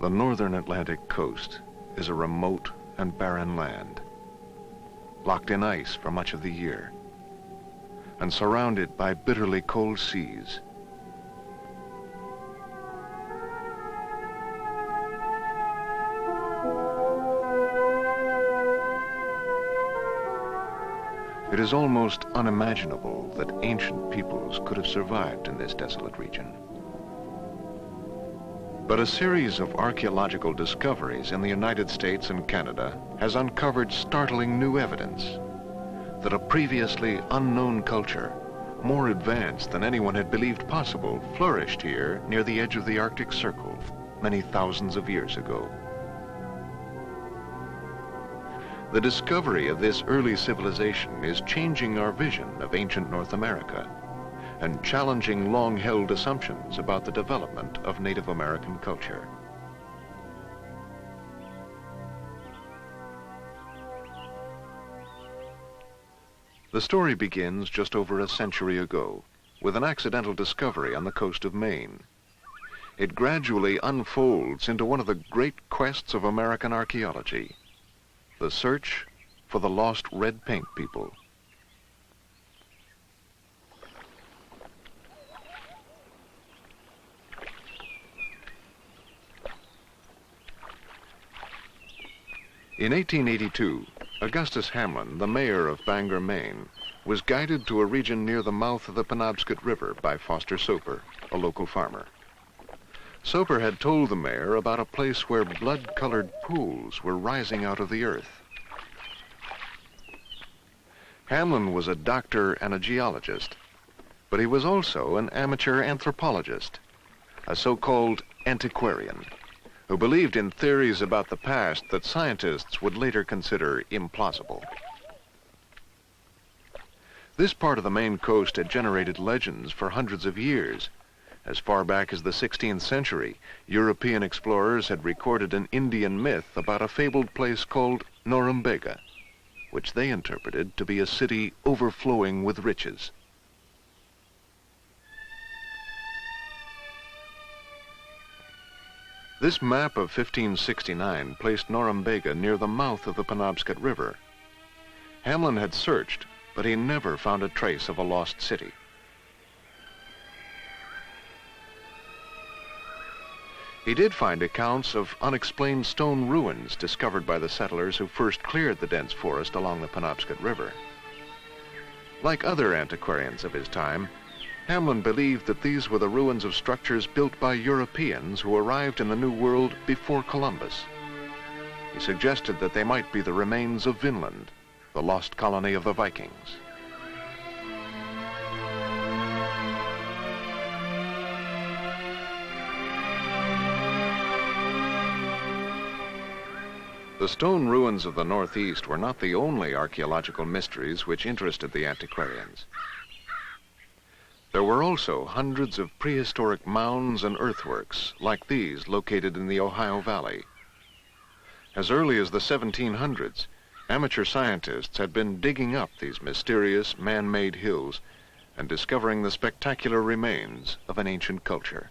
The northern Atlantic coast is a remote and barren land, locked in ice for much of the year, and surrounded by bitterly cold seas. It is almost unimaginable that ancient peoples could have survived in this desolate region. But a series of archaeological discoveries in the United States and Canada has uncovered startling new evidence that a previously unknown culture, more advanced than anyone had believed possible, flourished here near the edge of the Arctic Circle many thousands of years ago. The discovery of this early civilization is changing our vision of ancient North America and challenging long-held assumptions about the development of Native American culture. The story begins just over a century ago with an accidental discovery on the coast of Maine. It gradually unfolds into one of the great quests of American archaeology: the search for the lost red paint people. In 1882, Augustus Hamlin, the mayor of Bangor, Maine, was guided to a region near the mouth of the Penobscot River by Foster Soper, a local farmer. Soper had told the mayor about a place where blood-colored pools were rising out of the earth. Hamlin was a doctor and a geologist, but he was also an amateur anthropologist, a so-called antiquarian, who believed in theories about the past that scientists would later consider implausible. This part of the Maine coast had generated legends for hundreds of years. As far back as the 16th century, European explorers had recorded an Indian myth about a fabled place called Norumbega, which they interpreted to be a city overflowing with riches. This map of 1569 placed Norumbega near the mouth of the Penobscot River. Hamlin had searched, but he never found a trace of a lost city. He did find accounts of unexplained stone ruins discovered by the settlers who first cleared the dense forest along the Penobscot River. Like other antiquarians of his time, Hamlin believed that these were the ruins of structures built by Europeans who arrived in the New World before Columbus. He suggested that they might be the remains of Vinland, the lost colony of the Vikings. The stone ruins of the Northeast were not the only archaeological mysteries which interested the antiquarians. There were also hundreds of prehistoric mounds and earthworks like these located in the Ohio Valley. As early as the 1700s, amateur scientists had been digging up these mysterious man-made hills and discovering the spectacular remains of an ancient culture.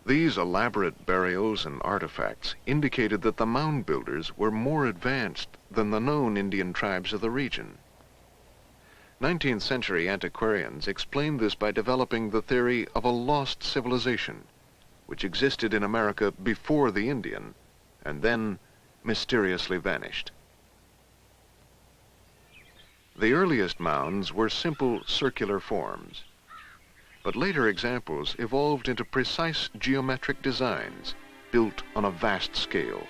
These elaborate burials and artifacts indicated that the mound builders were more advanced than the known Indian tribes of the region. 19th century antiquarians explained this by developing the theory of a lost civilization, which existed in America before the Indian and then mysteriously vanished. The earliest mounds were simple circular forms, but later examples evolved into precise geometric designs built on a vast scale.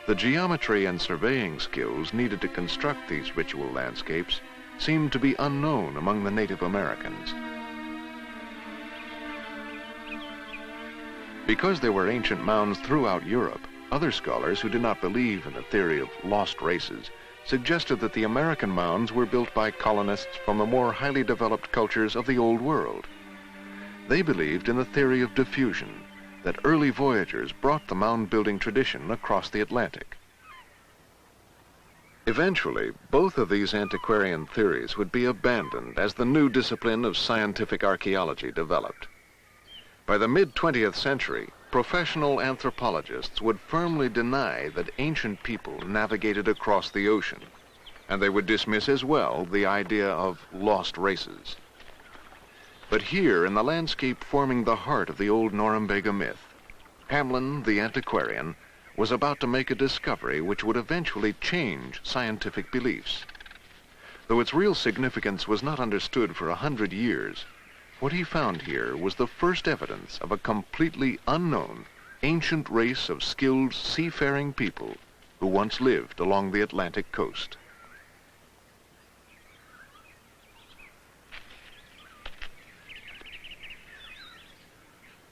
The geometry and surveying skills needed to construct these ritual landscapes seemed to be unknown among the Native Americans. Because there were ancient mounds throughout Europe, other scholars who did not believe in the theory of lost races suggested that the American mounds were built by colonists from the more highly developed cultures of the Old World. They believed in the theory of diffusion, that early voyagers brought the mound-building tradition across the Atlantic. Eventually, both of these antiquarian theories would be abandoned as the new discipline of scientific archaeology developed. By the mid-20th century, professional anthropologists would firmly deny that ancient people navigated across the ocean, and they would dismiss as well the idea of lost races. But here, in the landscape forming the heart of the old Norumbega myth, Hamlin, the antiquarian, was about to make a discovery which would eventually change scientific beliefs. Though its real significance was not understood for 100 years, what he found here was the first evidence of a completely unknown, ancient race of skilled seafaring people who once lived along the Atlantic coast.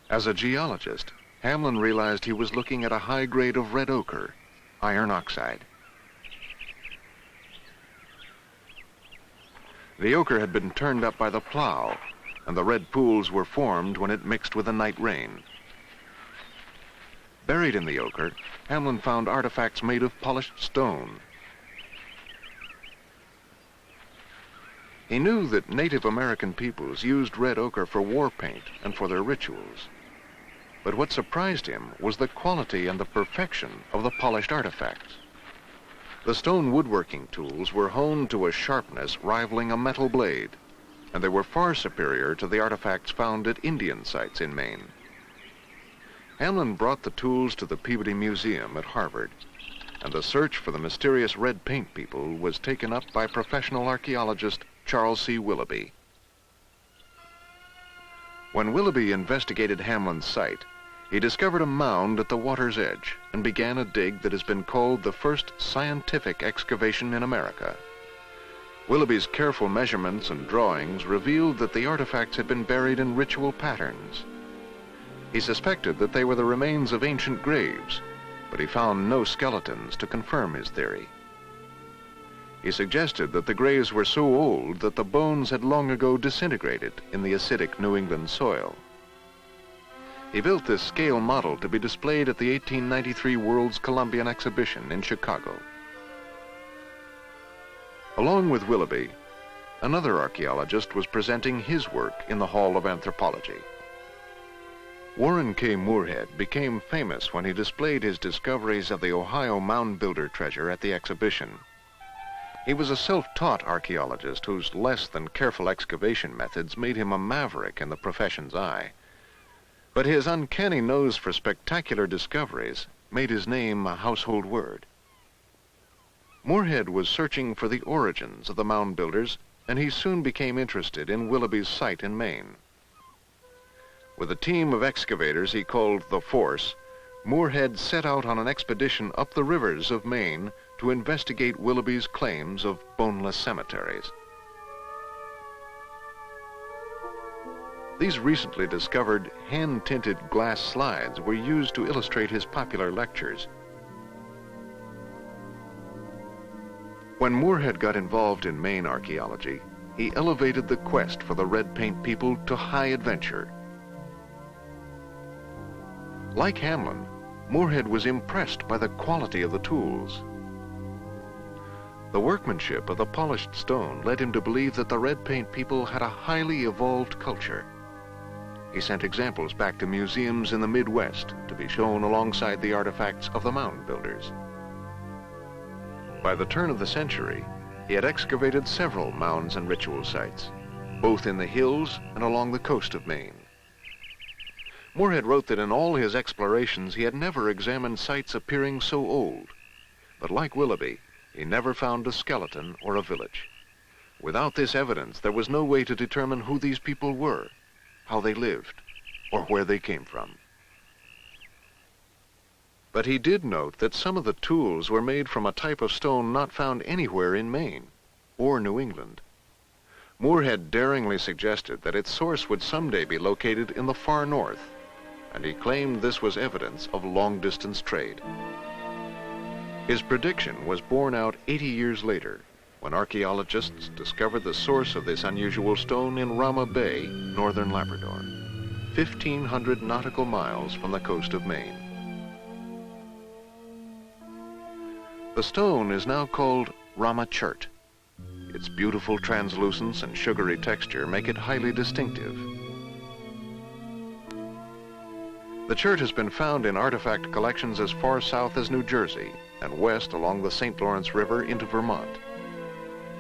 As a geologist, Hamlin realized he was looking at a high grade of red ochre, iron oxide. The ochre had been turned up by the plow, and the red pools were formed when it mixed with a night rain. Buried in the ochre, Hamlin found artifacts made of polished stone. He knew that Native American peoples used red ochre for war paint and for their rituals. But what surprised him was the quality and the perfection of the polished artifacts. The stone woodworking tools were honed to a sharpness rivaling a metal blade, and they were far superior to the artifacts found at Indian sites in Maine. Hamlin brought the tools to the Peabody Museum at Harvard, and the search for the mysterious red paint people was taken up by professional archaeologist Charles C. Willoughby. When Willoughby investigated Hamlin's site, he discovered a mound at the water's edge and began a dig that has been called the first scientific excavation in America. Willoughby's careful measurements and drawings revealed that the artifacts had been buried in ritual patterns. He suspected that they were the remains of ancient graves, but he found no skeletons to confirm his theory. He suggested that the graves were so old that the bones had long ago disintegrated in the acidic New England soil. He built this scale model to be displayed at the 1893 World's Columbian Exhibition in Chicago. Along with Willoughby, another archaeologist was presenting his work in the Hall of Anthropology. Warren K. Moorhead became famous when he displayed his discoveries of the Ohio mound builder treasure at the exhibition. He was a self-taught archaeologist whose less than careful excavation methods made him a maverick in the profession's eye. But his uncanny nose for spectacular discoveries made his name a household word. Moorhead was searching for the origins of the mound builders, and he soon became interested in Willoughby's site in Maine. With a team of excavators he called the Force, Moorhead set out on an expedition up the rivers of Maine to investigate Willoughby's claims of boneless cemeteries. These recently discovered hand-tinted glass slides were used to illustrate his popular lectures. When Moorhead got involved in Maine archaeology, he elevated the quest for the red paint people to high adventure. Like Hamlin, Moorhead was impressed by the quality of the tools. The workmanship of the polished stone led him to believe that the red paint people had a highly evolved culture. He sent examples back to museums in the Midwest to be shown alongside the artifacts of the mound builders. By the turn of the century, he had excavated several mounds and ritual sites, both in the hills and along the coast of Maine. Moorhead wrote that in all his explorations he had never examined sites appearing so old, but like Willoughby, he never found a skeleton or a village. Without this evidence, there was no way to determine who these people were, how they lived, or where they came from. But he did note that some of the tools were made from a type of stone not found anywhere in Maine or New England. Moorhead daringly suggested that its source would someday be located in the far north, and he claimed this was evidence of long-distance trade. His prediction was borne out 80 years later, when archaeologists discovered the source of this unusual stone in Rama Bay, northern Labrador, 1,500 nautical miles from the coast of Maine. The stone is now called Rama Chert. Its beautiful translucence and sugary texture make it highly distinctive. The chert has been found in artifact collections as far south as New Jersey and west along the St. Lawrence River into Vermont.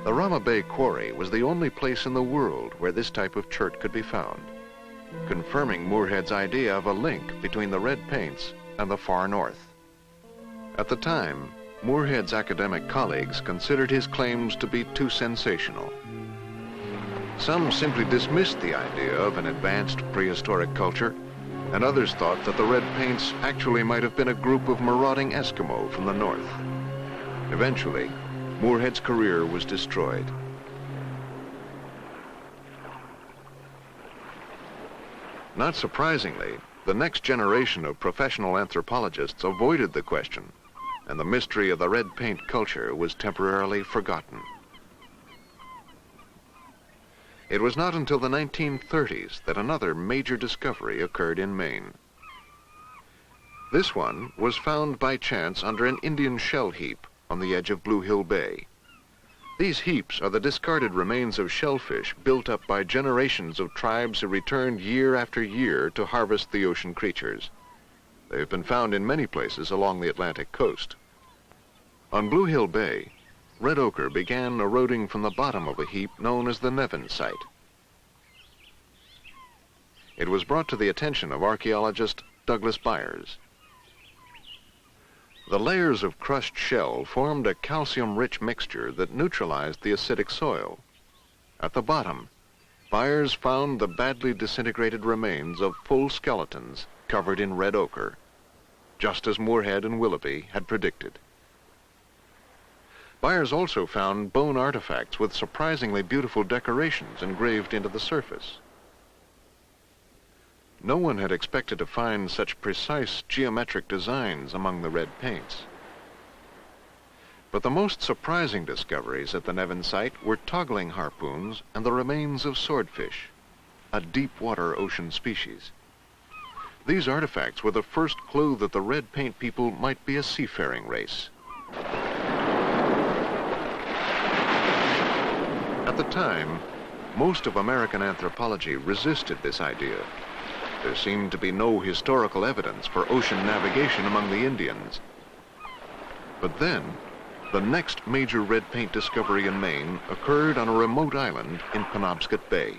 The Rama Bay Quarry was the only place in the world where this type of chert could be found, confirming Moorhead's idea of a link between the red paints and the far north. At the time, Moorhead's academic colleagues considered his claims to be too sensational. Some simply dismissed the idea of an advanced prehistoric culture, and others thought that the red paints actually might have been a group of marauding Eskimo from the north. Eventually, Moorhead's career was destroyed. Not surprisingly, the next generation of professional anthropologists avoided the question, and the mystery of the red paint culture was temporarily forgotten. It was not until the 1930s that another major discovery occurred in Maine. This one was found by chance under an Indian shell heap on the edge of Blue Hill Bay. These heaps are the discarded remains of shellfish built up by generations of tribes who returned year after year to harvest the ocean creatures. They have been found in many places along the Atlantic coast. On Blue Hill Bay, red ochre began eroding from the bottom of a heap known as the Nevin site. It was brought to the attention of archaeologist Douglas Byers. The layers of crushed shell formed a calcium-rich mixture that neutralized the acidic soil. At the bottom, Byers found the badly disintegrated remains of full skeletons covered in red ochre, just as Moorhead and Willoughby had predicted. Byers also found bone artifacts with surprisingly beautiful decorations engraved into the surface. No one had expected to find such precise geometric designs among the red paints. But the most surprising discoveries at the Nevin site were toggling harpoons and the remains of swordfish, a deep-water ocean species. These artifacts were the first clue that the red paint people might be a seafaring race. At the time, most of American anthropology resisted this idea. There seemed to be no historical evidence for ocean navigation among the Indians. But then, the next major red paint discovery in Maine occurred on a remote island in Penobscot Bay.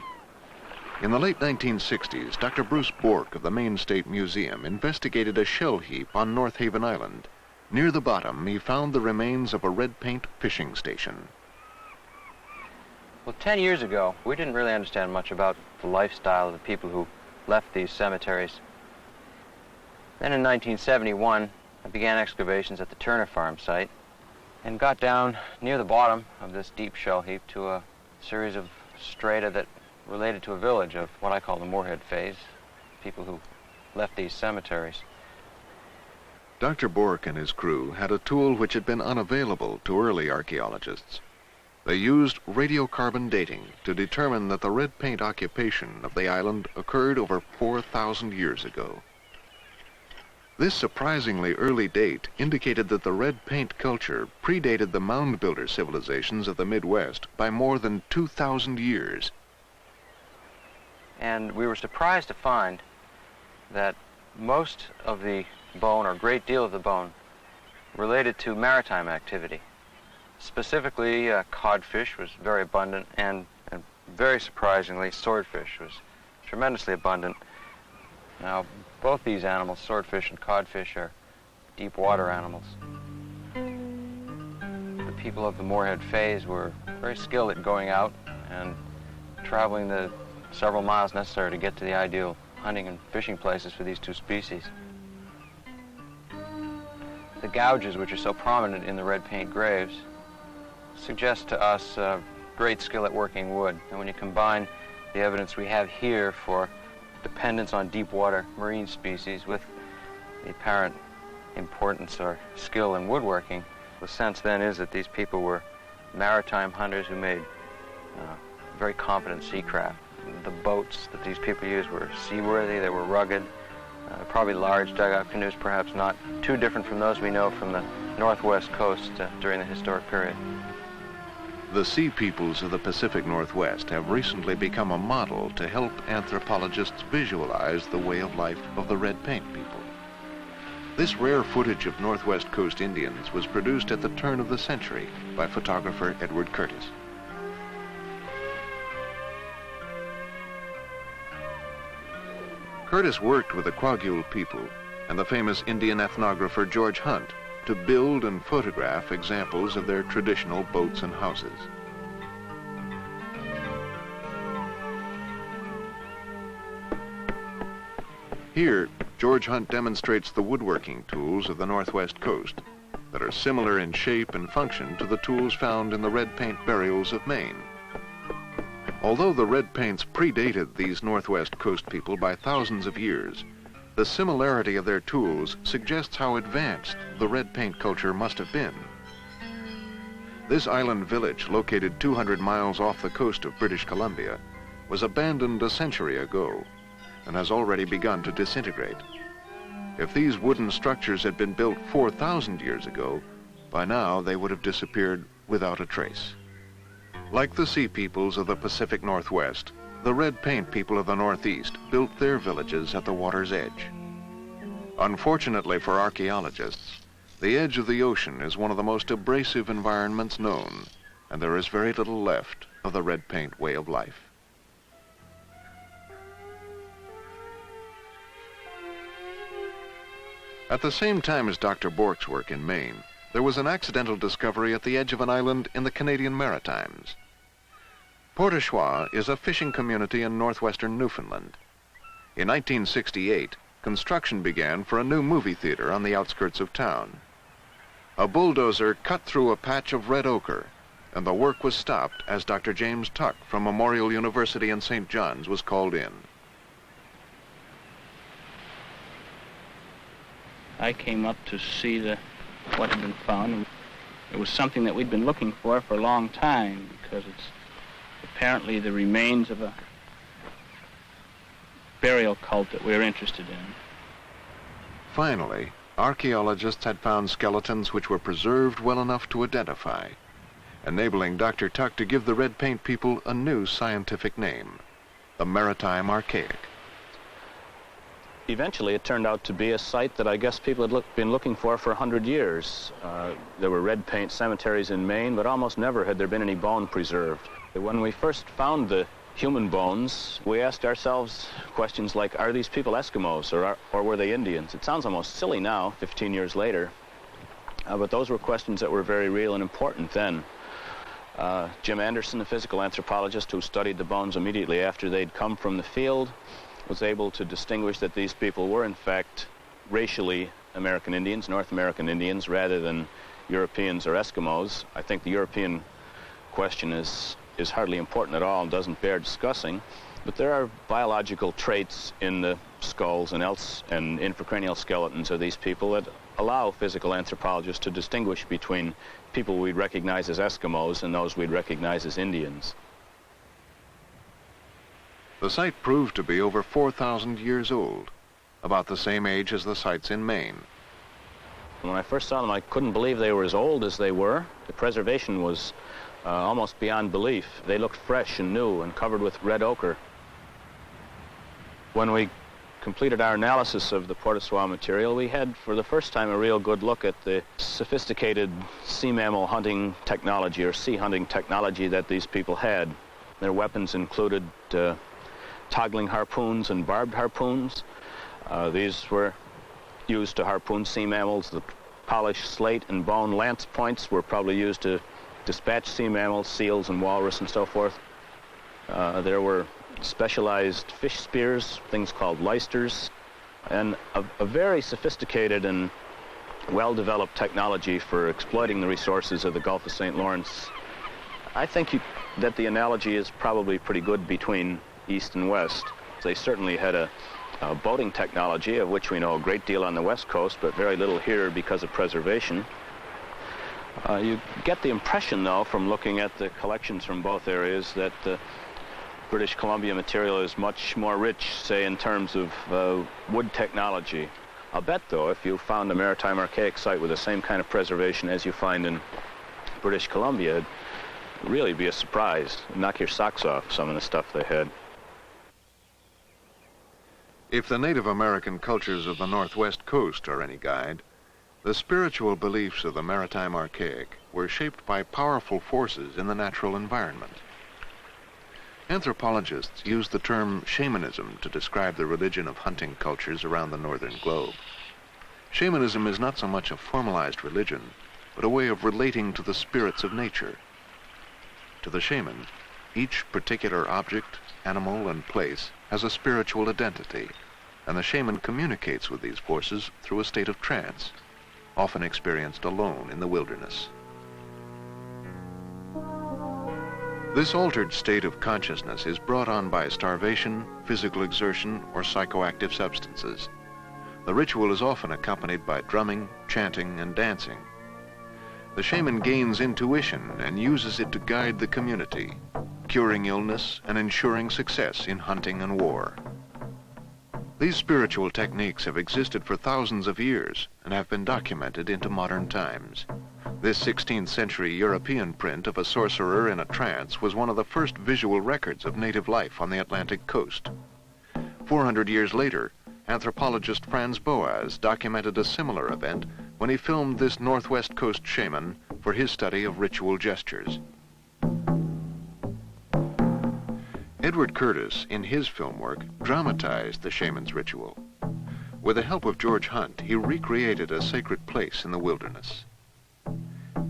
In the late 1960s, Dr. Bruce Bork of the Maine State Museum investigated a shell heap on North Haven Island. Near the bottom, he found the remains of a red paint fishing station. Well, 10 years ago, we didn't really understand much about the lifestyle of the people who left these cemeteries. Then in 1971, I began excavations at the Turner Farm site and got down near the bottom of this deep shell heap to a series of strata that related to a village of what I call the Moorhead phase, people who left these cemeteries. Dr. Bork and his crew had a tool which had been unavailable to early archaeologists. They used radiocarbon dating to determine that the red paint occupation of the island occurred over 4,000 years ago. This surprisingly early date indicated that the red paint culture predated the mound builder civilizations of the Midwest by more than 2,000 years. And we were surprised to find that most of the bone, or a great deal of the bone, related to maritime activity. Specifically, codfish was very abundant, and very surprisingly, swordfish was tremendously abundant. Now, both these animals, swordfish and codfish, are deep water animals. The people of the Moorhead phase were very skilled at going out and traveling the several miles necessary to get to the ideal hunting and fishing places for these two species. The gouges, which are so prominent in the red paint graves, suggest to us great skill at working wood. And when you combine the evidence we have here for dependence on deep water marine species with the apparent importance or skill in woodworking, the sense then is that these people were maritime hunters who made very competent seacraft. The boats that these people used were seaworthy, they were rugged, probably large dugout canoes, perhaps not too different from those we know from the northwest coast during the historic period. The sea peoples of the Pacific Northwest have recently become a model to help anthropologists visualize the way of life of the red paint people. This rare footage of Northwest Coast Indians was produced at the turn of the century by photographer Edward Curtis. Curtis worked with the Quagule people and the famous Indian ethnographer George Hunt to build and photograph examples of their traditional boats and houses. Here, George Hunt demonstrates the woodworking tools of the Northwest Coast that are similar in shape and function to the tools found in the red paint burials of Maine. Although the red paints predated these Northwest Coast people by thousands of years, the similarity of their tools suggests how advanced the red paint culture must have been. This island village, located 200 miles off the coast of British Columbia, was abandoned a century ago and has already begun to disintegrate. If these wooden structures had been built 4,000 years ago, by now they would have disappeared without a trace. Like the sea peoples of the Pacific Northwest, the red paint people of the Northeast built their villages at the water's edge. Unfortunately for archaeologists, the edge of the ocean is one of the most abrasive environments known, and there is very little left of the red paint way of life. At the same time as Dr. Bork's work in Maine, there was an accidental discovery at the edge of an island in the Canadian Maritimes. Port au Choix is a fishing community in northwestern Newfoundland. In 1968, construction began for a new movie theater on the outskirts of town. A bulldozer cut through a patch of red ochre, and the work was stopped as Dr. James Tuck from Memorial University in St. John's was called in. I came up to see what had been found. It was something that we'd been looking for a long time, because it's apparently the remains of a burial cult that we're interested in. Finally, archaeologists had found skeletons which were preserved well enough to identify, enabling Dr. Tuck to give the red paint people a new scientific name, the Maritime Archaic. Eventually, it turned out to be a site that I guess people had been looking for 100 years. There were red paint cemeteries in Maine, but almost never had there been any bone preserved. When we first found the human bones, we asked ourselves questions like, are these people Eskimos or were they Indians? It sounds almost silly now, 15 years later, but those were questions that were very real and important then. Jim Anderson, the physical anthropologist who studied the bones immediately after they'd come from the field, was able to distinguish that these people were in fact racially American Indians, North American Indians, rather than Europeans or Eskimos. I think the European question is hardly important at all and doesn't bear discussing, but there are biological traits in the skulls and infracranial skeletons of these people that allow physical anthropologists to distinguish between people we'd recognize as Eskimos and those we'd recognize as Indians. The site proved to be over 4,000 years old, about the same age as the sites in Maine. When I first saw them, I couldn't believe they were as old as they were. The preservation was almost beyond belief. They looked fresh and new and covered with red ochre. When we completed our analysis of the Port au Choix material, we had for the first time a real good look at the sophisticated sea mammal hunting technology or sea hunting technology that these people had. Their weapons included toggling harpoons and barbed harpoons. These were used to harpoon sea mammals. The polished slate and bone lance points were probably used to dispatch sea mammals, seals and walrus and so forth. There were specialized fish spears, things called lysters, and a very sophisticated and well-developed technology for exploiting the resources of the Gulf of St. Lawrence. I think that the analogy is probably pretty good between East and West. They certainly had a boating technology, of which we know a great deal on the West Coast, but very little here because of preservation. You get the impression, though, from looking at the collections from both areas, that the British Columbia material is much more rich, say, in terms of wood technology. I'll bet, though, if you found a maritime archaic site with the same kind of preservation as you find in British Columbia, really be a surprise, knock your socks off, some of the stuff they had. If the Native American cultures of the Northwest Coast are any guide, the spiritual beliefs of the maritime archaic were shaped by powerful forces in the natural environment. Anthropologists use the term shamanism to describe the religion of hunting cultures around the northern globe. Shamanism is not so much a formalized religion, but a way of relating to the spirits of nature. To the shaman, each particular object, animal, and place has a spiritual identity, and the shaman communicates with these forces through a state of trance, often experienced alone in the wilderness. This altered state of consciousness is brought on by starvation, physical exertion, or psychoactive substances. The ritual is often accompanied by drumming, chanting, and dancing. The shaman gains intuition and uses it to guide the community, curing illness and ensuring success in hunting and war. These spiritual techniques have existed for thousands of years and have been documented into modern times. This 16th century European print of a sorcerer in a trance was one of the first visual records of native life on the Atlantic coast. 400 years later, anthropologist Franz Boas documented a similar event when he filmed this Northwest Coast shaman for his study of ritual gestures. Edward Curtis, in his film work, dramatized the shaman's ritual. With the help of George Hunt, he recreated a sacred place in the wilderness.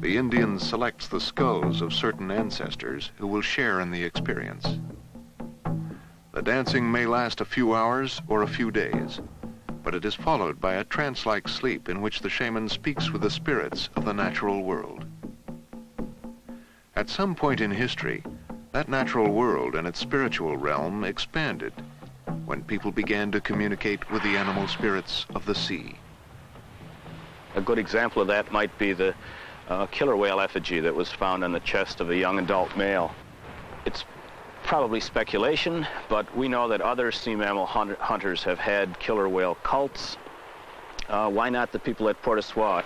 The Indian selects the skulls of certain ancestors who will share in the experience. The dancing may last a few hours or a few days, but it is followed by a trance-like sleep in which the shaman speaks with the spirits of the natural world. At some point in history, that natural world and its spiritual realm expanded when people began to communicate with the animal spirits of the sea. A good example of that might be the killer whale effigy that was found on the chest of a young adult male. It's probably speculation, but we know that other sea mammal hunters have had killer whale cults. Why not the people at Port au Soir?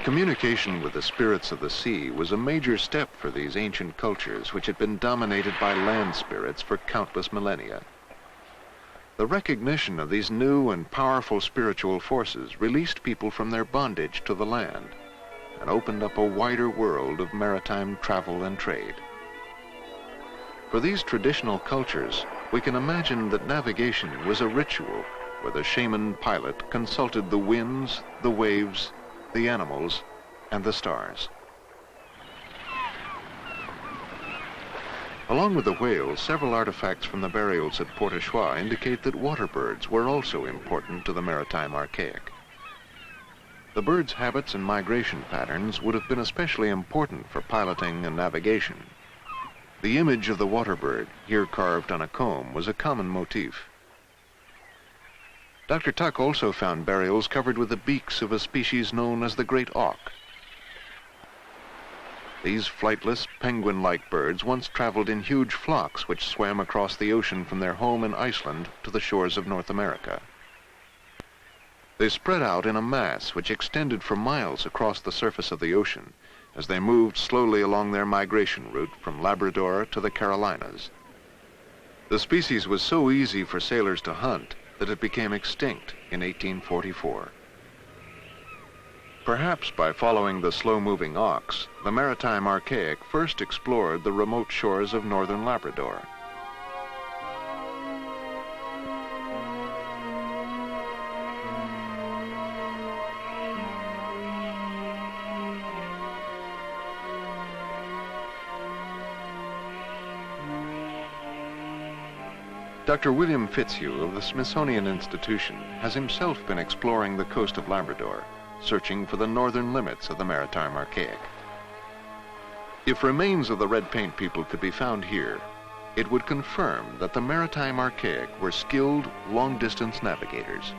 Communication with the spirits of the sea was a major step for these ancient cultures which had been dominated by land spirits for countless millennia. The recognition of these new and powerful spiritual forces released people from their bondage to the land and opened up a wider world of maritime travel and trade. For these traditional cultures, we can imagine that navigation was a ritual where the shaman pilot consulted the winds, the waves, the animals, and the stars. Along with the whales, several artifacts from the burials at Port au Choix indicate that water birds were also important to the maritime archaic. The birds' habits and migration patterns would have been especially important for piloting and navigation. The image of the water bird, here carved on a comb, was a common motif. Dr. Tuck also found burials covered with the beaks of a species known as the great auk. These flightless, penguin-like birds once traveled in huge flocks which swam across the ocean from their home in Iceland to the shores of North America. They spread out in a mass which extended for miles across the surface of the ocean as they moved slowly along their migration route from Labrador to the Carolinas. The species was so easy for sailors to hunt that it became extinct in 1844. Perhaps by following the slow-moving auks, the maritime archaic first explored the remote shores of northern Labrador. Dr. William Fitzhugh of the Smithsonian Institution has himself been exploring the coast of Labrador, searching for the northern limits of the maritime archaic. If remains of the red paint people could be found here, it would confirm that the maritime archaic were skilled long-distance navigators.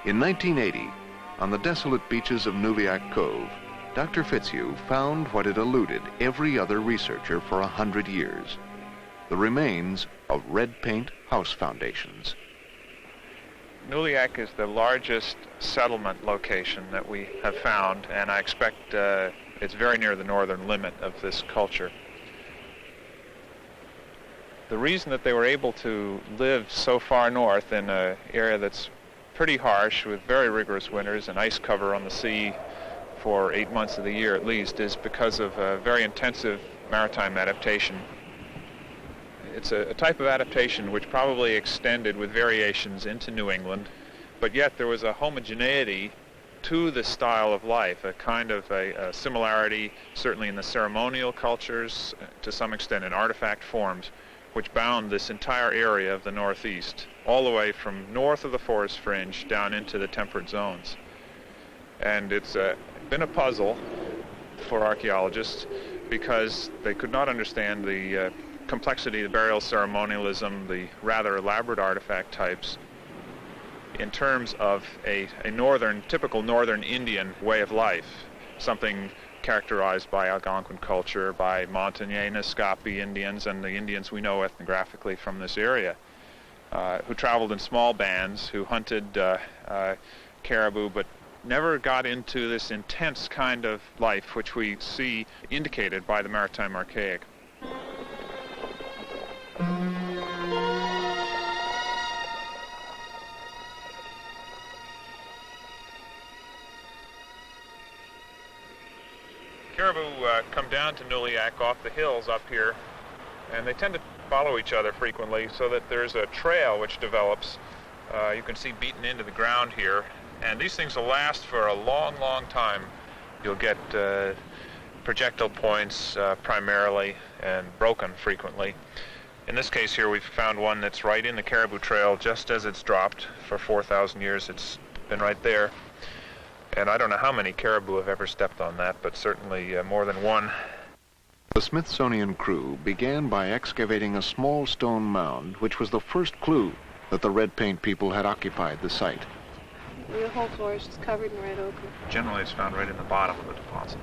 In 1980, on the desolate beaches of Nuliak Cove, Dr. Fitzhugh found what had eluded every other researcher for 100 years, the remains of red paint house foundations. Nuliak is the largest settlement location that we have found, and I expect it It's very near the northern limit of this culture. The reason that they were able to live so far north in an area that's pretty harsh with very rigorous winters and ice cover on the sea for 8 months of the year at least is because of a very intensive maritime adaptation. It's a type of adaptation which probably extended with variations into New England, but yet there was a homogeneity to the style of life, a kind of a similarity certainly in the ceremonial cultures, to some extent in artifact forms, which bound this entire area of the Northeast, all the way from north of the forest fringe down into the temperate zones. And it's been a puzzle for archaeologists because they could not understand the complexity, the burial ceremonialism, the rather elaborate artifact types in terms of a typical northern Indian way of life, something characterized by Algonquin culture, by Montagnais, Naskapi Indians, and the Indians we know ethnographically from this area, who traveled in small bands, who hunted caribou, but never got into this intense kind of life which we see indicated by the maritime archaic. Caribou come down to Nuliak off the hills up here, and they tend to follow each other frequently so that there's a trail which develops. You can see beaten into the ground here, and these things will last for a long, long time. You'll get projectile points primarily and broken frequently. In this case here, we've found one that's right in the Caribou Trail just as it's dropped. For 4,000 years it's been right there. And I don't know how many caribou have ever stepped on that, but certainly more than one. The Smithsonian crew began by excavating a small stone mound, which was the first clue that the red paint people had occupied the site. The whole floor is just covered in red ochre. Generally it's found right in the bottom of the deposit,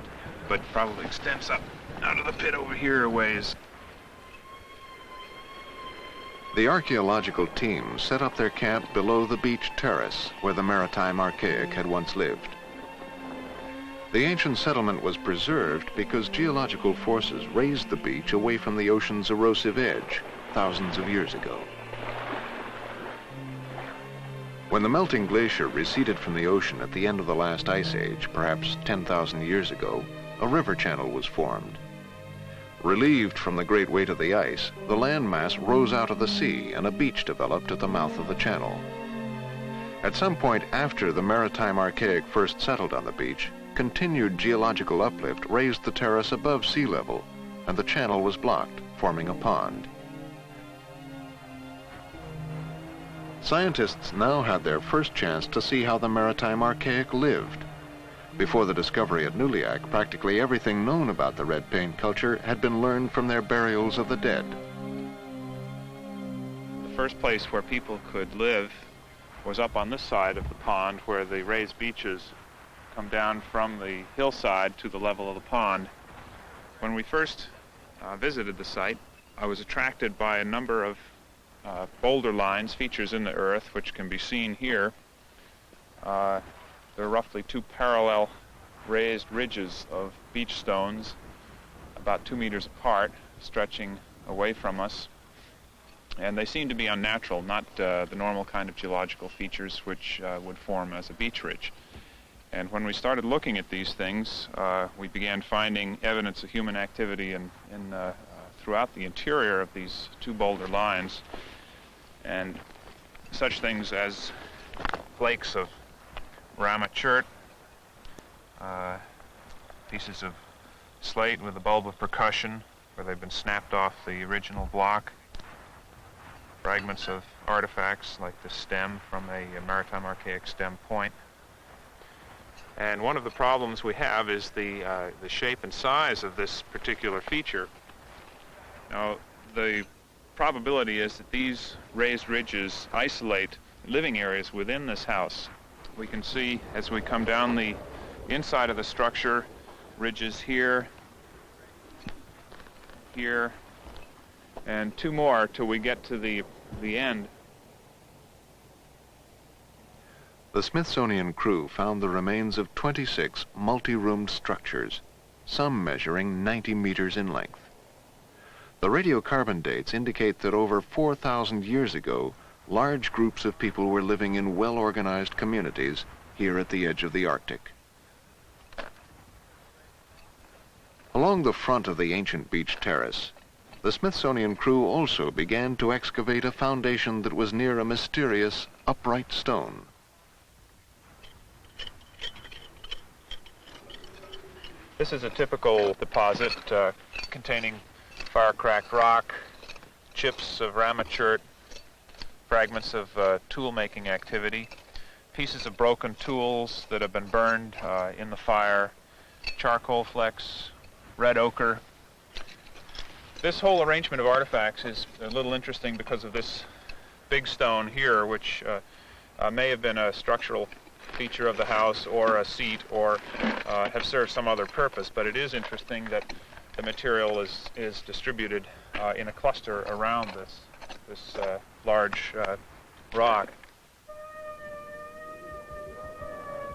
but probably extends up out of the pit over here a ways. The archaeological team set up their camp below the beach terrace where the maritime archaic had once lived. The ancient settlement was preserved because geological forces raised the beach away from the ocean's erosive edge thousands of years ago. When the melting glacier receded from the ocean at the end of the last ice age, perhaps 10,000 years ago, a river channel was formed. Relieved from the great weight of the ice, the landmass rose out of the sea and a beach developed at the mouth of the channel. At some point after the maritime archaic first settled on the beach, continued geological uplift raised the terrace above sea level, and the channel was blocked, forming a pond. Scientists now had their first chance to see how the maritime archaic lived. Before the discovery at Nuliak, practically everything known about the red paint culture had been learned from their burials of the dead. The first place where people could live was up on this side of the pond where the raised beaches come down from the hillside to the level of the pond. When we first visited the site, I was attracted by a number of boulder lines, features in the earth, which can be seen here. There are roughly 2 parallel raised ridges of beach stones, about 2 meters apart, stretching away from us. And they seem to be unnatural, not the normal kind of geological features which would form as a beach ridge. And when we started looking at these things, we began finding evidence of human activity throughout the interior of these 2 boulder lines, and such things as flakes of ramachurt, pieces of slate with a bulb of percussion where they've been snapped off the original block, fragments of artifacts like the stem from a maritime archaic stem point. And one of the problems we have is the shape and size of this particular feature. Now, the probability is that these raised ridges isolate living areas within this house. We can see as we come down the inside of the structure, ridges here, here, and 2 more till we get to the end. The Smithsonian crew found the remains of 26 multi-roomed structures. some measuring 90 meters in length. The radiocarbon dates indicate that over 4,000 years ago, large groups of people were living in well-organized communities here at the edge of the Arctic. Along the front of the ancient beach terrace, the Smithsonian crew also began to excavate a foundation that was near a mysterious upright stone. This is a typical deposit containing fire-cracked rock, chips of ramachurt, fragments of tool-making activity, pieces of broken tools that have been burned in the fire, charcoal flecks, red ochre. This whole arrangement of artifacts is a little interesting because of this big stone here, which may have been a structural feature of the house or a seat or have served some other purpose, but it is interesting that the material is distributed in a cluster around this large rock.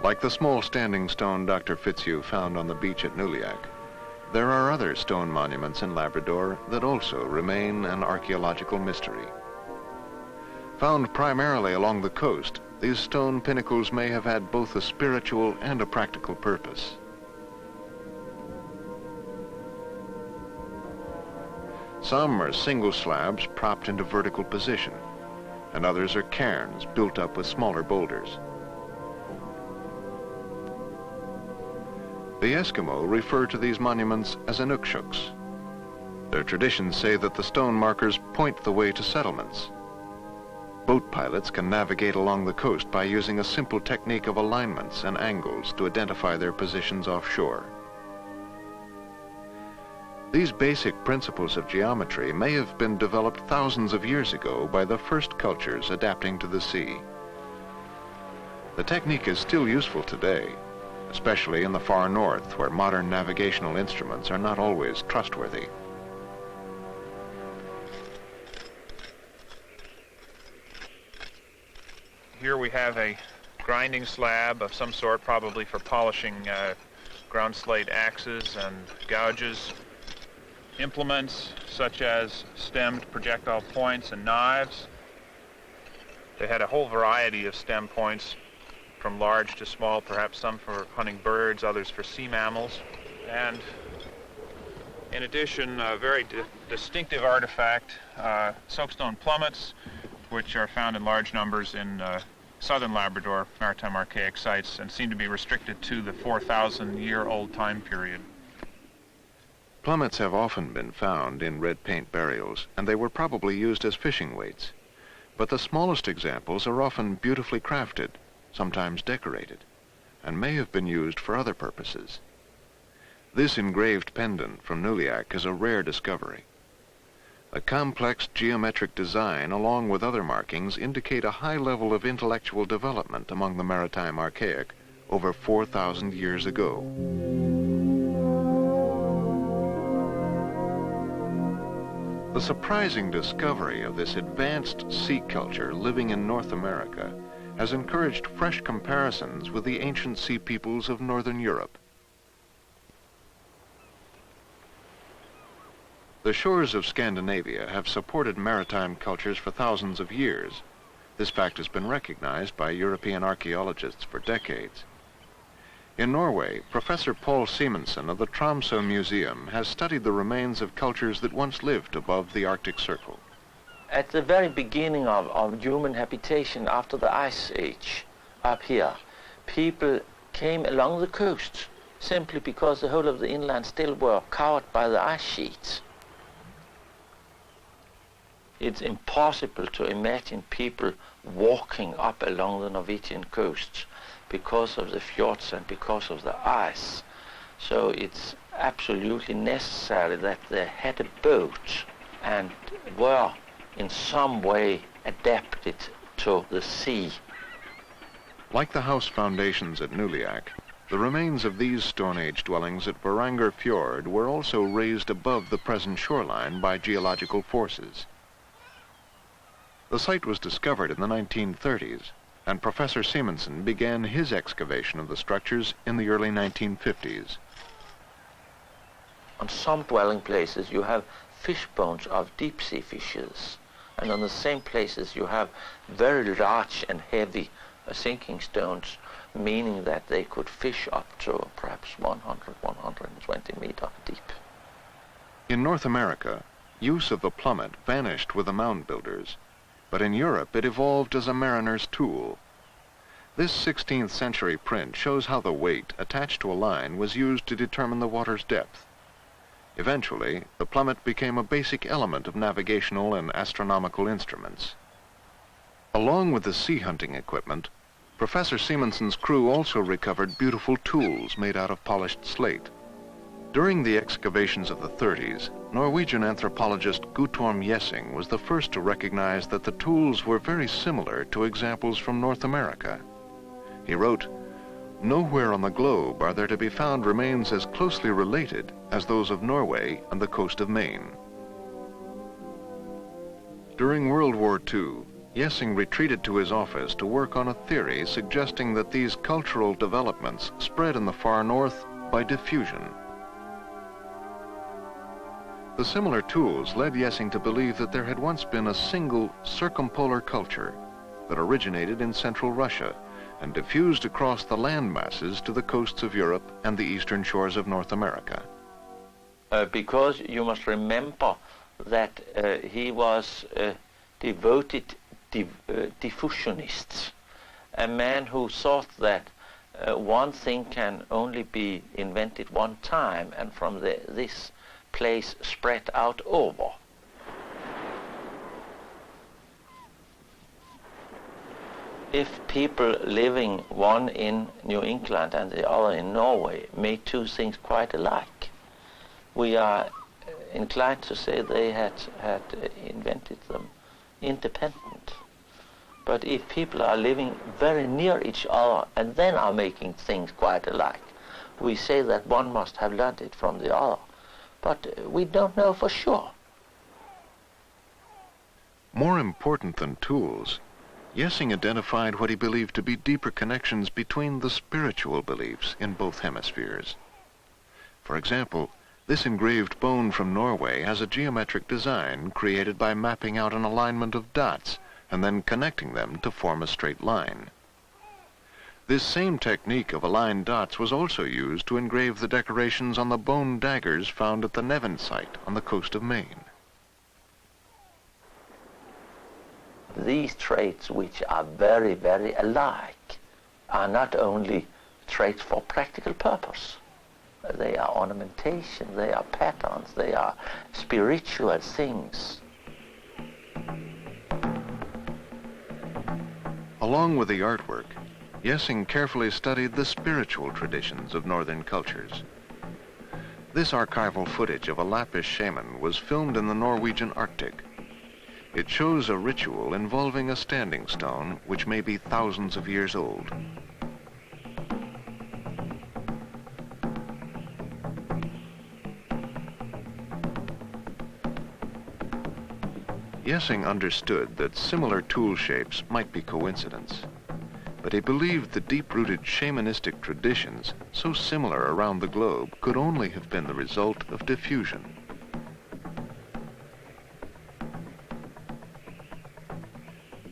Like the small standing stone Dr. Fitzhugh found on the beach at Nuliak, there are other stone monuments in Labrador that also remain an archaeological mystery. Found primarily along the coast, these stone pinnacles may have had both a spiritual and a practical purpose. Some are single slabs propped into vertical position, and others are cairns built up with smaller boulders. The Eskimo refer to these monuments as inukshuks. Their traditions say that the stone markers point the way to settlements. Boat pilots can navigate along the coast by using a simple technique of alignments and angles to identify their positions offshore. These basic principles of geometry may have been developed thousands of years ago by the first cultures adapting to the sea. The technique is still useful today, especially in the far north, where modern navigational instruments are not always trustworthy. Here we have a grinding slab of some sort, probably for polishing ground slate axes and gouges. Implements such as stemmed projectile points and knives. They had a whole variety of stem points, from large to small, perhaps some for hunting birds, others for sea mammals. And in addition, a very distinctive artifact, soapstone plummets, which are found in large numbers in southern Labrador maritime archaic sites and seem to be restricted to the 4,000-year-old time period. Plummets have often been found in red paint burials, and they were probably used as fishing weights. But the smallest examples are often beautifully crafted, sometimes decorated, and may have been used for other purposes. This engraved pendant from Nuliak is a rare discovery. A complex geometric design, along with other markings, indicate a high level of intellectual development among the maritime archaic over 4,000 years ago. The surprising discovery of this advanced sea culture living in North America has encouraged fresh comparisons with the ancient sea peoples of Northern Europe. The shores of Scandinavia have supported maritime cultures for thousands of years. This fact has been recognized by European archaeologists for decades. In Norway, Professor Paul Simonsen of the Tromsø Museum has studied the remains of cultures that once lived above the Arctic Circle. At the very beginning of human habitation after the Ice Age up here, people came along the coast simply because the whole of the inland still were covered by the ice sheets. It's impossible to imagine people walking up along the Norwegian coasts because of the fjords and because of the ice. So it's absolutely necessary that they had a boat and were in some way adapted to the sea. Like the house foundations at Nuliak, the remains of these Stone Age dwellings at Varanger Fjord were also raised above the present shoreline by geological forces. The site was discovered in the 1930s, and Professor Simonsen began his excavation of the structures in the early 1950s. on some dwelling places you have fish bones of deep sea fishes, and on the same places you have very large and heavy sinking stones, meaning that they could fish up to perhaps 100-120 meters deep. In North America, use of the plummet vanished with the mound builders, but in Europe it evolved as a mariner's tool. This 16th century print shows how the weight attached to a line was used to determine the water's depth. Eventually, the plummet became a basic element of navigational and astronomical instruments. Along with the sea hunting equipment, Professor Simonson's crew also recovered beautiful tools made out of polished slate. During the excavations of the 30s, Norwegian anthropologist Guttorm Jessing was the first to recognize that the tools were very similar to examples from North America. He wrote, "Nowhere on the globe are there to be found remains as closely related as those of Norway and the coast of Maine." During World War II, Jessing retreated to his office to work on a theory suggesting that these cultural developments spread in the far north by diffusion. The similar tools led Jessing to believe that there had once been a single circumpolar culture that originated in central Russia and diffused across the land masses to the coasts of Europe and the eastern shores of North America. Because you must remember that he was a devoted diffusionist, a man who thought that one thing can only be invented one time and from this place spread out over. If people living one in New England and the other in Norway made two things quite alike, we are inclined to say they had invented them independent. But if people are living very near each other and then are making things quite alike, we say that one must have learned it from the other. But we don't know for sure. More important than tools, Jessing identified what he believed to be deeper connections between the spiritual beliefs in both hemispheres. For example, this engraved bone from Norway has a geometric design created by mapping out an alignment of dots and then connecting them to form a straight line. This same technique of aligned dots was also used to engrave the decorations on the bone daggers found at the Nevin site on the coast of Maine. These traits, which are very, very alike, are not only traits for practical purpose. They are ornamentation, they are patterns, they are spiritual things. Along with the artwork, Jessing carefully studied the spiritual traditions of northern cultures. This archival footage of a Lappish shaman was filmed in the Norwegian Arctic. It shows a ritual involving a standing stone which may be thousands of years old. Jessing understood that similar tool shapes might be coincidence, but he believed the deep-rooted shamanistic traditions, so similar around the globe, could only have been the result of diffusion.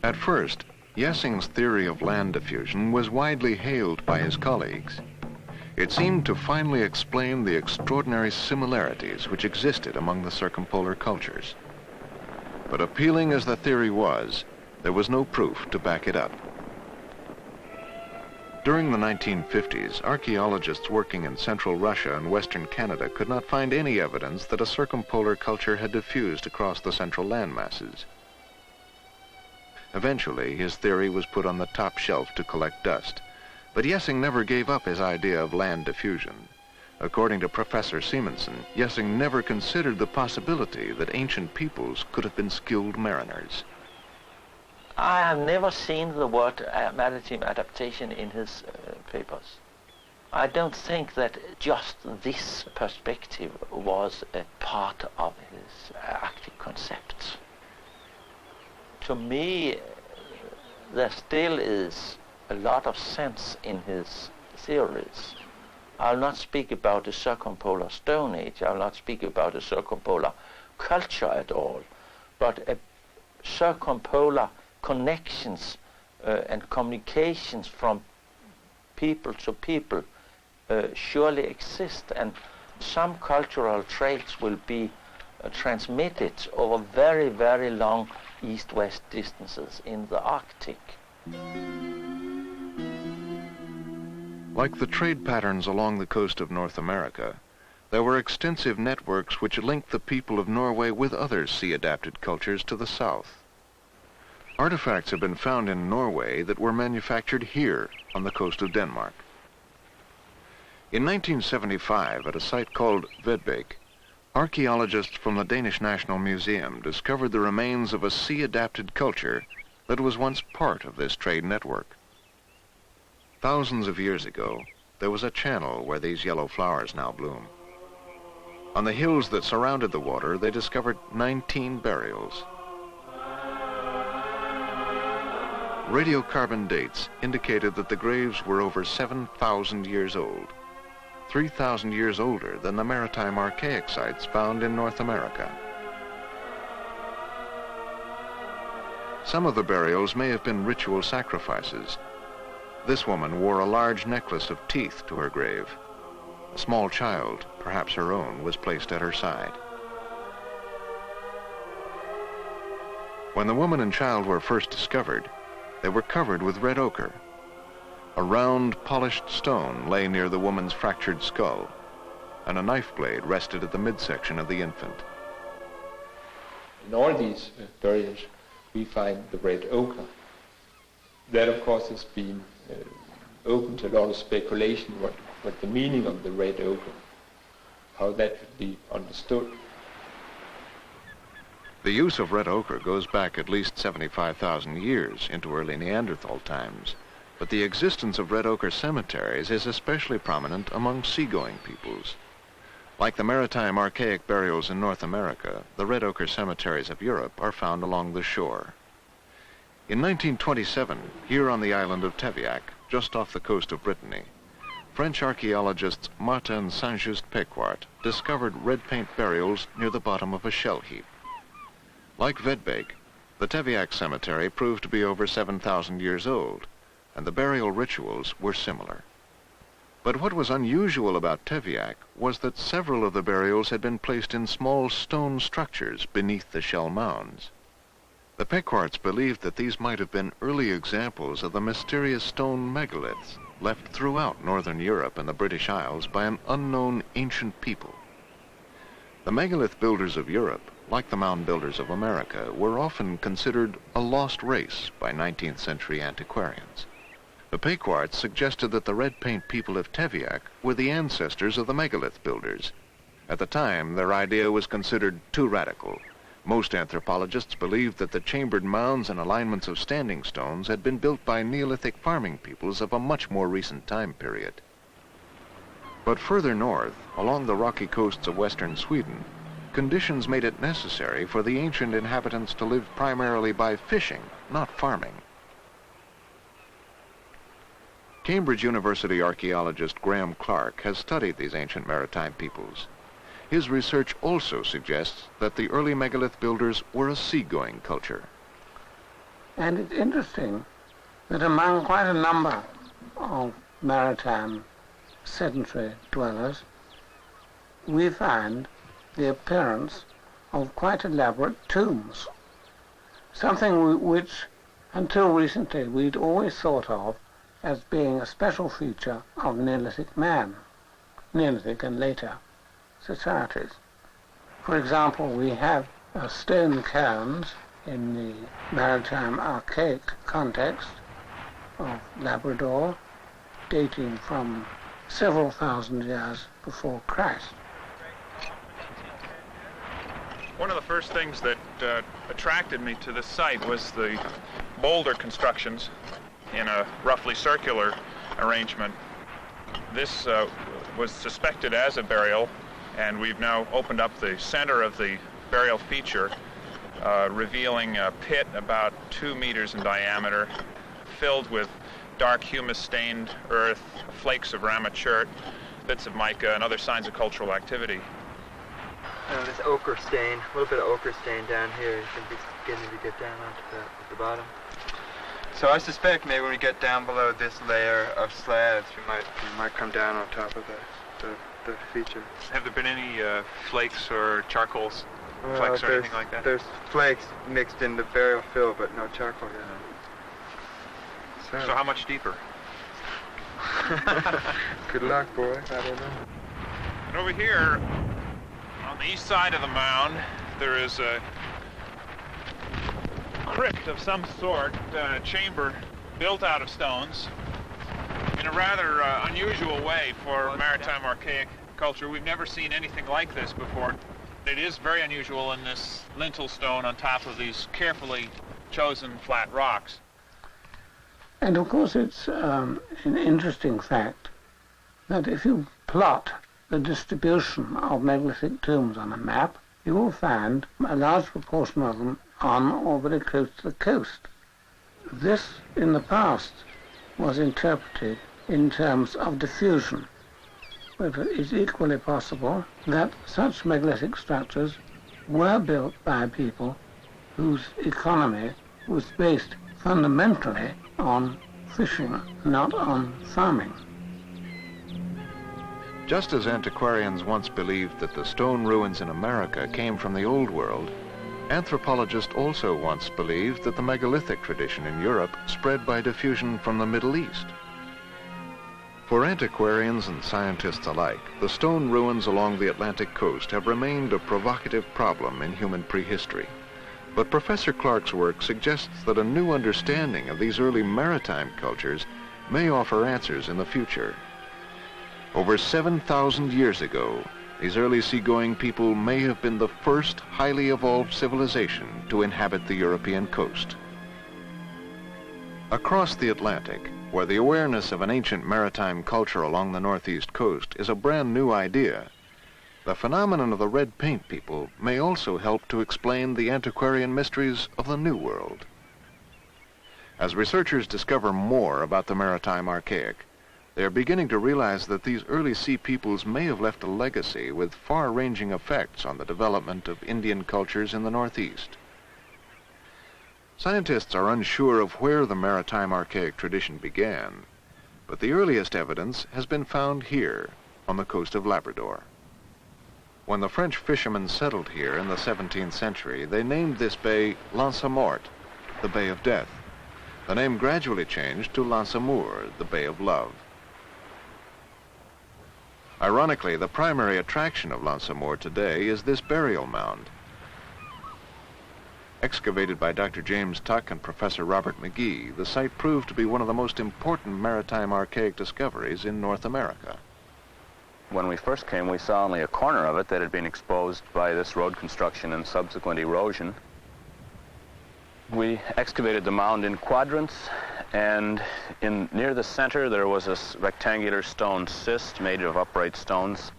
At first, Jessing's theory of land diffusion was widely hailed by his colleagues. It seemed to finally explain the extraordinary similarities which existed among the circumpolar cultures. But appealing as the theory was, there was no proof to back it up. During the 1950s, archaeologists working in central Russia and western Canada could not find any evidence that a circumpolar culture had diffused across the central landmasses. Eventually, his theory was put on the top shelf to collect dust, but Jessing never gave up his idea of land diffusion. According to Professor Simonson, Jessing never considered the possibility that ancient peoples could have been skilled mariners. I have never seen the word maritime adaptation in his papers. I don't think that just this perspective was a part of his Arctic concepts. To me, there still is a lot of sense in his theories, I'll not speak about the circumpolar Stone Age. I'll not speak about the circumpolar culture at all. But circumpolar connections and communications from people to people surely exist, and some cultural traits will be transmitted over very, very long east-west distances in the Arctic. Like the trade patterns along the coast of North America, there were extensive networks which linked the people of Norway with other sea-adapted cultures to the south. Artifacts have been found in Norway that were manufactured here on the coast of Denmark. In 1975, at a site called Vedbæk, archaeologists from the Danish National Museum discovered the remains of a sea-adapted culture that was once part of this trade network. Thousands of years ago, there was a channel where these yellow flowers now bloom. On the hills that surrounded the water, they discovered 19 burials. Radiocarbon dates indicated that the graves were over 7,000 years old, 3,000 years older than the maritime archaic sites found in North America. Some of the burials may have been ritual sacrifices. This woman wore a large necklace of teeth to her grave. A small child, perhaps her own, was placed at her side. When the woman and child were first discovered, they were covered with red ochre. A round, polished stone lay near the woman's fractured skull, and a knife blade rested at the midsection of the infant. In all these burials, we find the red ochre. That, of course, has been open to a lot of speculation what the meaning of the red ochre, how that should be understood. The use of red ochre goes back at least 75,000 years into early Neanderthal times, but the existence of red ochre cemeteries is especially prominent among seagoing peoples. Like the maritime archaic burials in North America, the red ochre cemeteries of Europe are found along the shore. In 1927, here on the island of Tevyak, just off the coast of Brittany, French archaeologists Martin and Saint-Just-Péquart discovered red paint burials near the bottom of a shell heap. Like Vedbæk, the Tevyak cemetery proved to be over 7,000 years old, and the burial rituals were similar. But what was unusual about Tevyak was that several of the burials had been placed in small stone structures beneath the shell mounds. The Péquarts believed that these might have been early examples of the mysterious stone megaliths left throughout northern Europe and the British Isles by an unknown ancient people. The megalith builders of Europe, like the mound builders of America, were often considered a lost race by 19th century antiquarians. The Péquarts suggested that the red paint people of Tevyak were the ancestors of the megalith builders. At the time, their idea was considered too radical. Most anthropologists believed that the chambered mounds and alignments of standing stones had been built by Neolithic farming peoples of a much more recent time period. But further north, along the rocky coasts of western Sweden, conditions made it necessary for the ancient inhabitants to live primarily by fishing, not farming. Cambridge University archaeologist Graham Clark has studied these ancient maritime peoples. His research also suggests that the early megalith builders were a seagoing culture. And it's interesting that among quite a number of maritime sedentary dwellers, we find the appearance of quite elaborate tombs, something which until recently we'd always thought of as being a special feature of Neolithic man, Neolithic and later societies. For example, we have stone cairns in the maritime archaic context of Labrador, dating from several thousand years before Christ. One of the first things that attracted me to this site was the boulder constructions in a roughly circular arrangement. This was suspected as a burial, and we've now opened up the center of the burial feature, revealing a pit about 2 meters in diameter, filled with dark humus-stained earth, flakes of ramachurt, bits of mica and other signs of cultural activity. This ochre stain, a little bit of ochre stain down here. You can beginning to get down onto the bottom. So I suspect maybe when we get down below this layer of slabs, we might come down on top of the feature. Have there been any flakes or charcoal flakes or anything like that? There's flakes mixed in the burial fill, but no charcoal yet. So how much deeper? Good luck, boy. I don't know. And over here, on the east side of the mound, there is a crypt of some sort, a chamber built out of stones in a rather unusual way for maritime archaic culture. We've never seen anything like this before. It is very unusual in this lintel stone on top of these carefully chosen flat rocks. And of course it's an interesting fact that if you plot the distribution of megalithic tombs on a map, you will find a large proportion of them on or very close to the coast. This, in the past, was interpreted in terms of diffusion, but it is equally possible that such megalithic structures were built by people whose economy was based fundamentally on fishing, not on farming. Just as antiquarians once believed that the stone ruins in America came from the Old World, anthropologists also once believed that the megalithic tradition in Europe spread by diffusion from the Middle East. For antiquarians and scientists alike, the stone ruins along the Atlantic coast have remained a provocative problem in human prehistory. But Professor Clark's work suggests that a new understanding of these early maritime cultures may offer answers in the future. Over 7,000 years ago, these early seagoing people may have been the first highly evolved civilization to inhabit the European coast. Across the Atlantic, where the awareness of an ancient maritime culture along the northeast coast is a brand new idea, the phenomenon of the red paint people may also help to explain the antiquarian mysteries of the New World. As researchers discover more about the maritime archaic, they are beginning to realize that these early sea peoples may have left a legacy with far-ranging effects on the development of Indian cultures in the Northeast. Scientists are unsure of where the maritime archaic tradition began, but the earliest evidence has been found here on the coast of Labrador. When the French fishermen settled here in the 17th century, they named this bay L'Anse Morte, the Bay of Death. The name gradually changed to L'Anse Amour, the Bay of Love. Ironically, the primary attraction of L'Anse Amour today is this burial mound. Excavated by Dr. James Tuck and Professor Robert McGee, the site proved to be one of the most important maritime archaic discoveries in North America. When we first came, we saw only a corner of it that had been exposed by this road construction and subsequent erosion. We excavated the mound in quadrants, and near the center there was this rectangular stone cyst made of upright stones.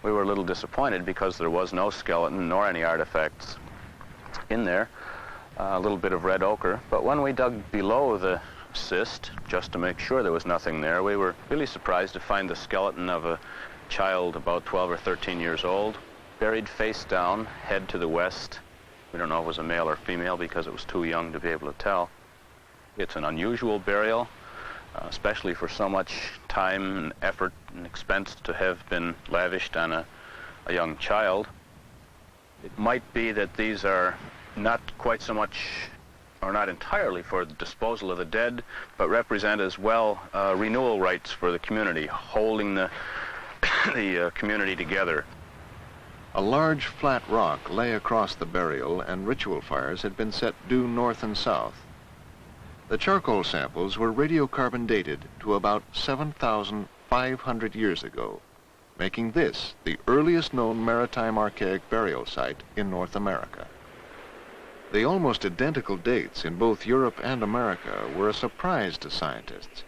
We were a little disappointed because there was no skeleton nor any artifacts in there, a little bit of red ochre. But when we dug below the cyst, just to make sure there was nothing there, we were really surprised to find the skeleton of a child about 12 or 13 years old, buried face down, head to the west. We don't know if it was a male or female because it was too young to be able to tell. It's an unusual burial, especially for so much time and effort and expense to have been lavished on a young child. It might be that these are not quite so much, or not entirely for the disposal of the dead, but represent as well renewal rights for the community, holding the community together. A large flat rock lay across the burial, and ritual fires had been set due north and south. The charcoal samples were radiocarbon dated to about 7,500 years ago, making this the earliest known maritime archaic burial site in North America. The almost identical dates in both Europe and America were a surprise to scientists.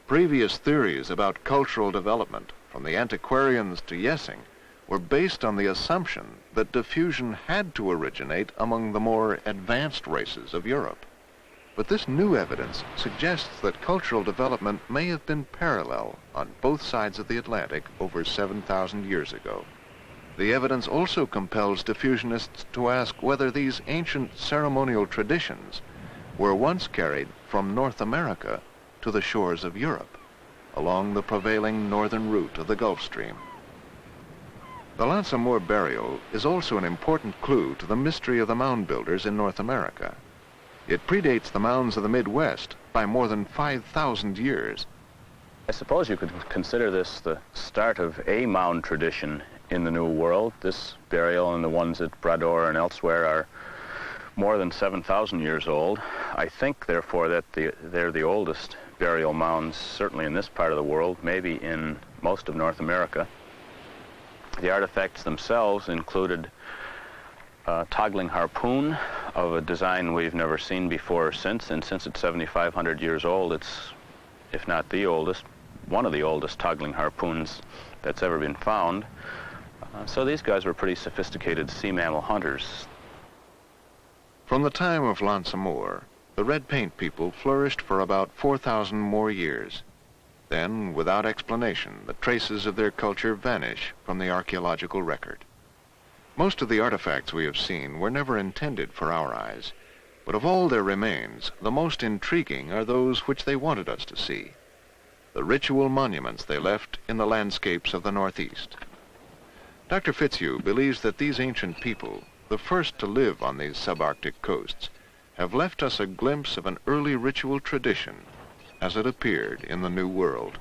Previous theories about cultural development, from the antiquarians to Yessing, were based on the assumption that diffusion had to originate among the more advanced races of Europe. But this new evidence suggests that cultural development may have been parallel on both sides of the Atlantic over 7,000 years ago. The evidence also compels diffusionists to ask whether these ancient ceremonial traditions were once carried from North America to the shores of Europe, along the prevailing northern route of the Gulf Stream. The Lansamore burial is also an important clue to the mystery of the mound builders in North America. It predates the mounds of the Midwest by more than 5,000 years. I suppose you could consider this the start of a mound tradition in the New World. This burial and the ones at Brador and elsewhere are more than 7,000 years old. I think, therefore, that they're the oldest burial mounds, certainly in this part of the world, maybe in most of North America. The artifacts themselves included a toggling harpoon of a design we've never seen before or since, and since it's 7,500 years old, it's, if not the oldest, one of the oldest toggling harpoons that's ever been found. So these guys were pretty sophisticated sea mammal hunters. From the time of Lansamore, the red paint people flourished for about 4,000 more years. Then, without explanation, the traces of their culture vanish from the archaeological record. Most of the artifacts we have seen were never intended for our eyes, but of all their remains, the most intriguing are those which they wanted us to see, the ritual monuments they left in the landscapes of the Northeast. Dr. Fitzhugh believes that these ancient people, the first to live on these subarctic coasts, have left us a glimpse of an early ritual tradition as it appeared in the New World.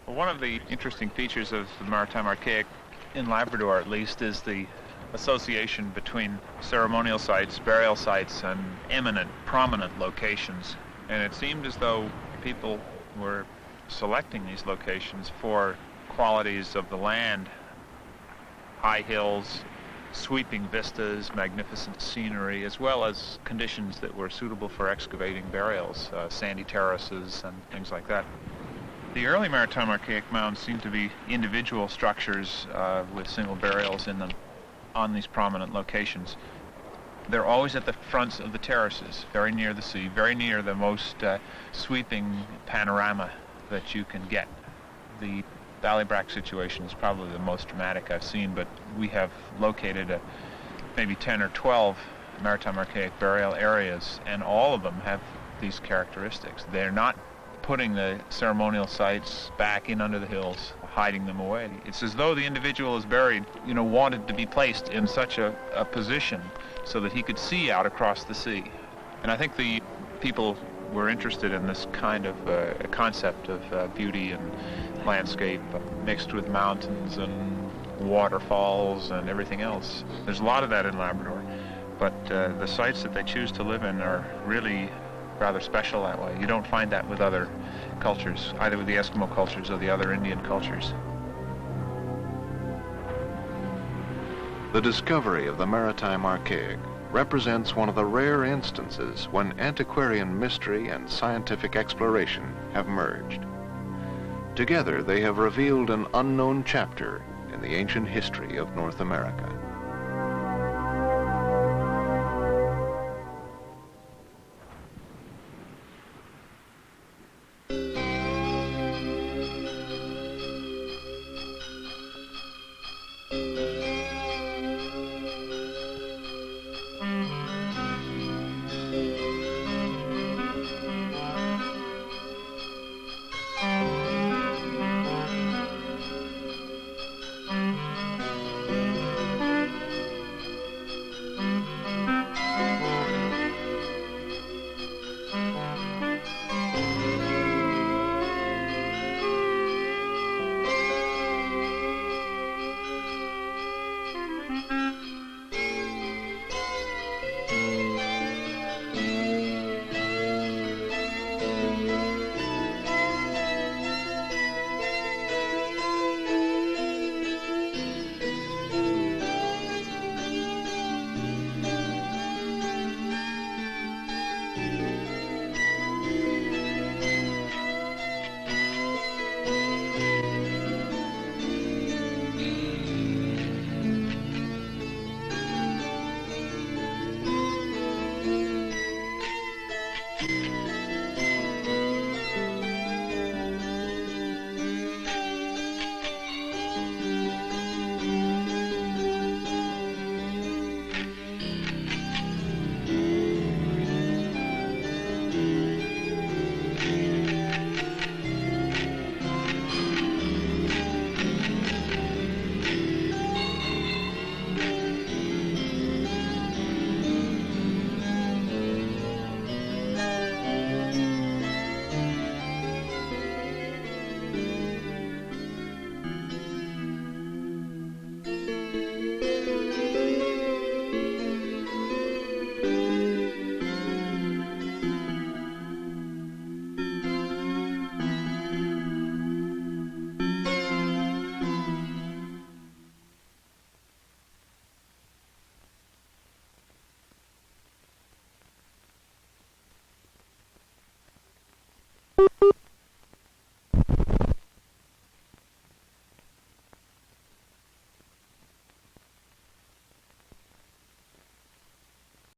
Well, one of the interesting features of the maritime archaic, in Labrador at least, is the association between ceremonial sites, burial sites, and eminent, prominent locations. And it seemed as though people were selecting these locations for qualities of the land: high hills, sweeping vistas, magnificent scenery, as well as conditions that were suitable for excavating burials, sandy terraces and things like that. The early maritime archaic mounds seem to be individual structures with single burials in them on these prominent locations. They're always at the fronts of the terraces, very near the sea, very near the most sweeping panorama that you can get. The Ballybrack situation is probably the most dramatic I've seen, but we have located maybe 10 or 12 maritime archaic burial areas, and all of them have these characteristics. They're not putting the ceremonial sites back in under the hills, hiding them away. It's as though the individual is buried, wanted to be placed in such a position so that he could see out across the sea. And I think the people were interested in this kind of concept of beauty and landscape mixed with mountains and waterfalls and everything else. There's a lot of that in Labrador, but the sites that they choose to live in are really rather special that way. You don't find that with other cultures, either with the Eskimo cultures or the other Indian cultures. The discovery of the maritime archaic represents one of the rare instances when antiquarian mystery and scientific exploration have merged. Together, they have revealed an unknown chapter in the ancient history of North America.